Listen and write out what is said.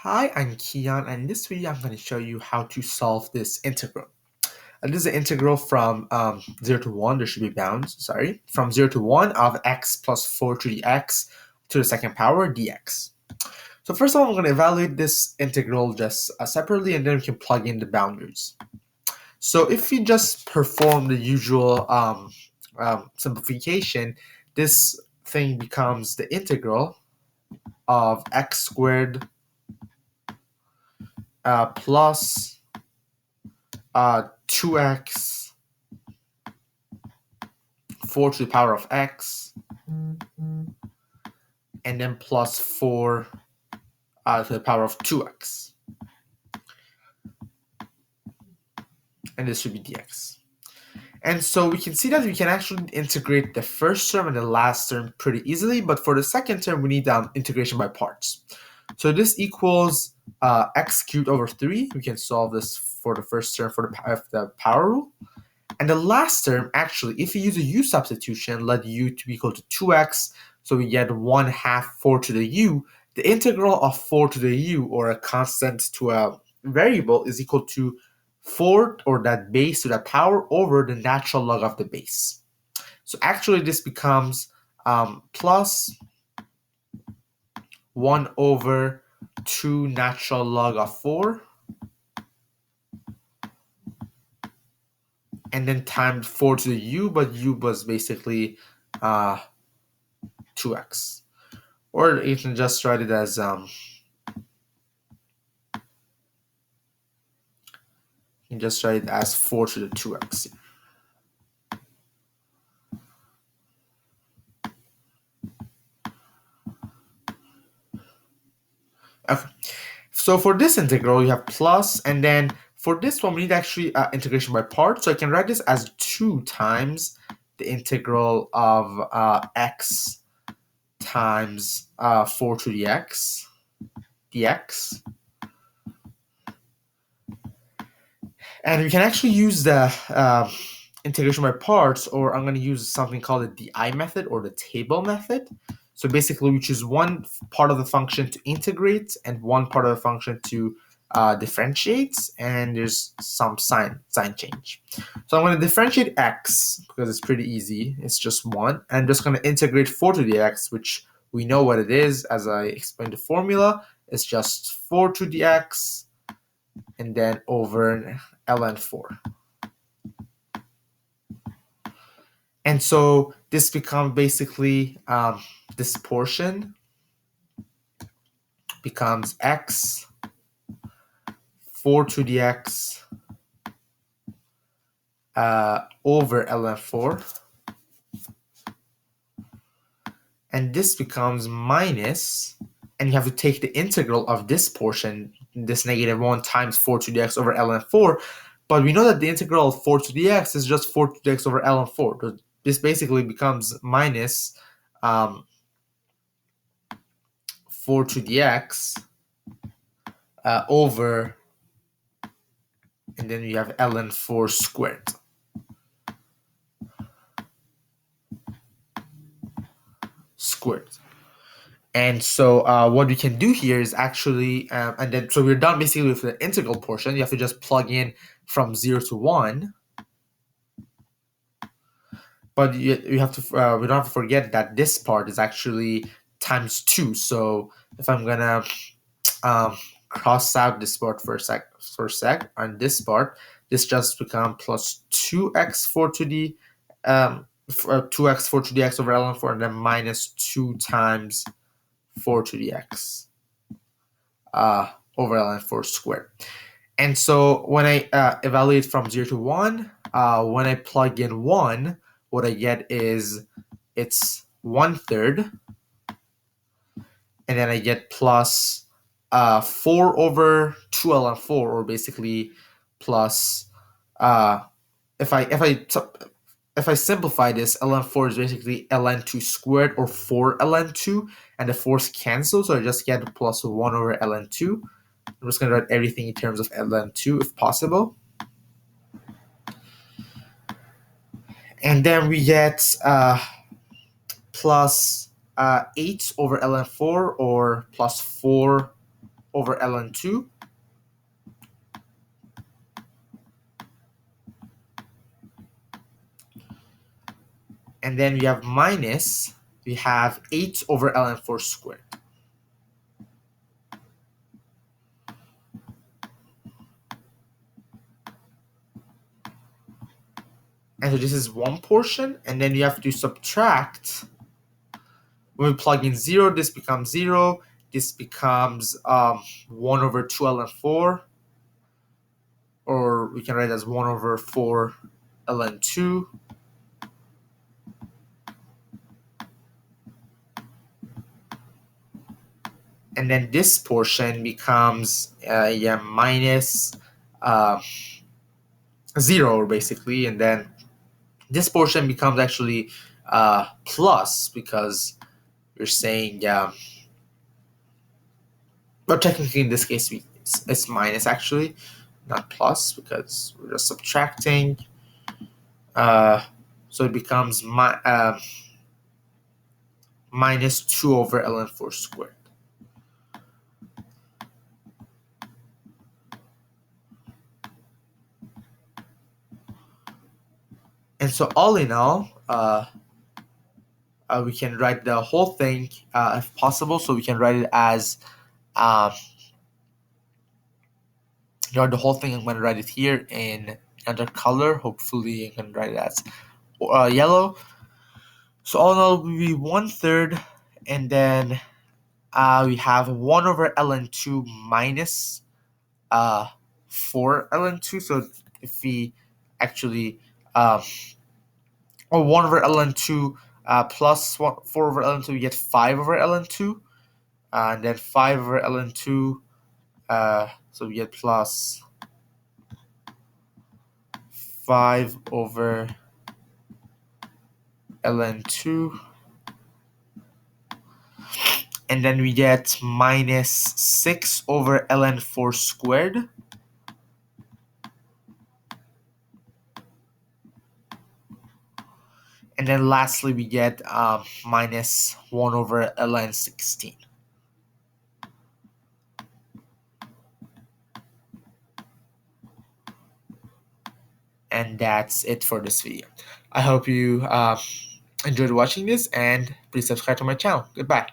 Hi, I'm Kian, and in this video I'm going to show you how to solve this integral. This is an integral from 0 to 1, there should be bounds, sorry, from 0 to 1 of x plus 4 to the x to the second power dx. So first of all, I'm going to evaluate this integral just separately, and then we can plug in the boundaries. So if you just perform the usual simplification, this thing becomes the integral of x squared plus 2x 4 to the power of x, and then plus 4 to the power of 2x. And this should be dx. And so we can see that we can actually integrate the first term and the last term pretty easily, but for the second term, we need integration by parts. So this equals x cubed over 3. We can solve this for the first term for the power rule. And the last term, actually, if you use a u substitution, let u to be equal to 2x, so we get 1/2 4 to the u. The integral of 4 to the u, or a constant to a variable, is equal to 4, or that base to the power, over the natural log of the base. So actually this becomes plus 1 over 2 natural log of 4, and then times 4 to the u, but u was basically 2x. Or you can just write it as you can just write it as 4 to the 2x. Okay. So for this integral, you have plus, and then for this one, we need actually integration by parts. So I can write this as 2 times the integral of x times 4 to the x dx. And we can actually use the integration by parts, or I'm going to use something called the DI method, or the table method. So basically, we choose one part of the function to integrate and one part of the function to differentiate, and there's some sign change. So I'm going to differentiate x because it's pretty easy. It's just 1. And I'm just going to integrate 4 to the x, which we know what it is. As I explained the formula, it's just 4 to the x and then over ln 4. And so this becomes basically this portion becomes x 4 to the x over ln 4. And this becomes minus, and you have to take the integral of this portion, this -1 times 4 to the x over ln 4. But we know that the integral of 4 to the x is just 4 to the x over ln 4. So this basically becomes minus 4 to the x over, and then you have ln 4 squared. And so what we can do here is actually, and then so we're done basically with the integral portion. You have to just plug in from 0 to 1. But you have to we don't have to forget that this part is actually times 2. So if I'm gonna cross out this part for a sec, on this part, this just become plus 2x 4 to the 2x 4 to the x over ln 4, and then minus 2 times 4 to the x over ln 4 squared. And so when I evaluate from 0 to 1, when I plug in 1, what I get is it's 1/3, and then I get plus 4 over 2 ln 4, or basically plus if I simplify this, ln 4 is basically ln 2 squared, or 4 ln 2, and the 4's cancel, so I just get plus 1 over ln 2. I'm just going to write everything in terms of ln 2 if possible. And then we get plus 8 over ln 4, or plus 4 over ln2. And then we have minus, we have 8 over ln4 squared. And so this is one portion, and then you have to subtract. When we plug in 0, this becomes 0. This becomes 1 over 2 ln4, or we can write it as 1 over 4 ln2. And then this portion becomes minus 0, basically. And then this portion becomes actually plus, because we're saying, but technically in this case it's minus, actually, not plus, because we're just subtracting. So it becomes minus 2 over ln4 squared. And so all in all, we can write the whole thing if possible. So we can write it as the whole thing. I'm going to write it here in another color. Hopefully I can write it as yellow. So all in all, will be 1/3, and then we have 1 over ln2 minus 4 ln2. So if we actually or 1 over ln2 plus 4 over ln2, we get 5 over ln2, and then 5 over ln2, so we get plus 5 over ln2, and then we get minus 6 over ln4 squared. And then lastly, we get minus 1 over ln16. And that's it for this video. I hope you enjoyed watching this, and please subscribe to my channel. Goodbye.